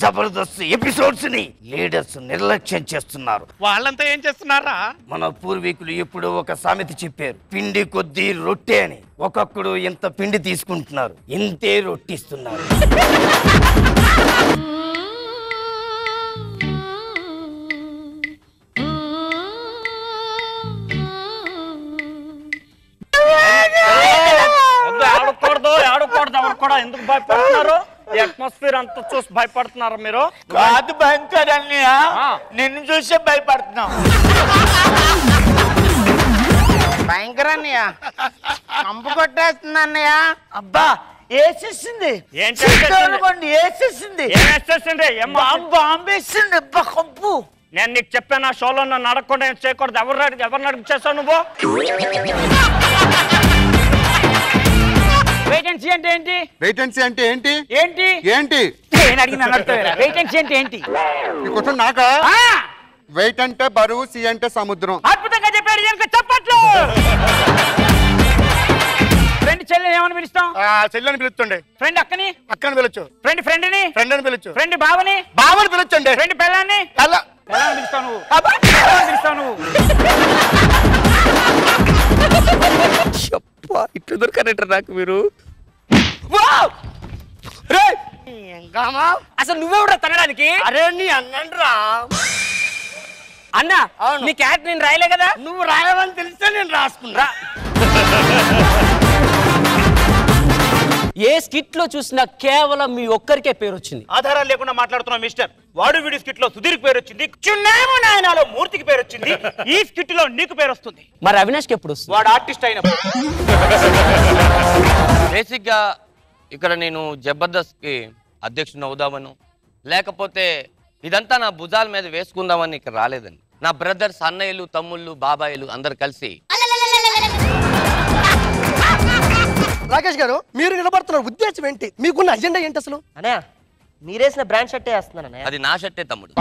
Jabardasth episodes ని leaders నిర్లక్ష్యం చేస్తున్నారు. వాళ్ళంతా ఏం చేస్తున్నారా? మన పూర్వీకులు ఎప్పుడో ఒక సామెత చెప్పారు, పిండి కొద్దీ రొట్టె అని. ఒక్కొక్కడు ఇంత పిండి తీసుకుంటున్నారు, ఇంతే రొట్టిస్తున్నారు. ఆడకూడదు ఎవరు కూడా ఎందుకు భయపడుతున్నారు? అట్మాస్ఫియర్ అంతా చూసి భయపడుతున్నారు మీరు? కాదు భయంకర్ అన్నయ్య, నిన్ను చూసే భయపడుతున్నాం. భయంకర అన్నయ్య, కంపు కొట్టేస్తుంది అన్నయ్య. అబ్బా వేసేసింది, వేసేసింది, బాంబేసింది. అబ్బా కంపు. నేను నీకు చెప్పాను ఆ షోలో నన్ను అడగకుండా ఏం చేయకూడదు. ఎవరిని అడుగు చేస్తావు నువ్వు? వెయిటెన్సీ అంటే ఏంటి? వెయిటెన్సీ అంటే ఏంటి? ఏంటి ఏంటి నేను అడిగిన వెయిటెన్సీ అంటే ఏంటి? నీకోసం నాకా? వెయిట్ అంటే బరువు, సి అంటే సముద్రం. అద్భుతంగా చెప్పాడు. చెప్పట్లు. ఫ్రెండ్ చెల్లెని ఏమని పిలుస్తాం? చెల్లెని పిలుస్తుండే. ఫ్రెండ్ అక్కని అక్కని పిలవచ్చు. ఫ్రెండ్ ఫ్రెండ్ని ఫ్రెండ్ పిలవచ్చు. ఫ్రెండ్ బావని బావని పిలవచ్చండి. ఫ్రెండ్ పెళ్ళాన్ని పిలుస్తావు నువ్వు. పిలుస్తావు నువ్వు. ఇట్లు దొరకనట్టు నాకు మీరు. అసలు నువ్వెవడా తనడానికి? అరే నీ అన్నండ్రా అన్న, నీ క్యారెక్టర్ నేను రాయలే కదా. నువ్వు రాయవని తెలిస్తే నేను రాసుకున్నా. ఏ స్కిట్ లో చూసినా కేవలం మీ ఒక్కరికే పేరు వచ్చింది. ఆధారాలు లేకుండా మాట్లాడుతున్నా మిస్టర్. వాడు వీడి స్కిట్ లో సుధీర్కి పేరు వచ్చింది, చున్నేమో నాయనాలో మూర్తికి పేరు వచ్చింది. ఈ స్కిట్ లో నీకు పేరు వస్తుంది. మరి అవినాష్కి ఎప్పుడు వస్తుంది? వాడు ఆర్టిస్ట్ అయినప్పుడు. బేసిక్ గా ఇక్కడ నేను జబర్దస్త్ కి అధ్యక్షుని అవుదామను, లేకపోతే ఇదంతా నా భుజాల మీద వేసుకుందామని ఇక్కడ రాలేదండి. నా బ్రదర్స్, అన్నయ్యలు, తమ్ముళ్ళు, బాబాయిలు అందరు కలిసి. రాకేష్ గారు, మీరు నిలబడుతున్న ఉద్దేశం ఏంటి? మీకున్న అజెండా ఏంటి అసలు? అనే మీరేసిన బ్రాండ్ షర్టే వేస్తున్నాను. అది నా షర్టే తమ్ముడు.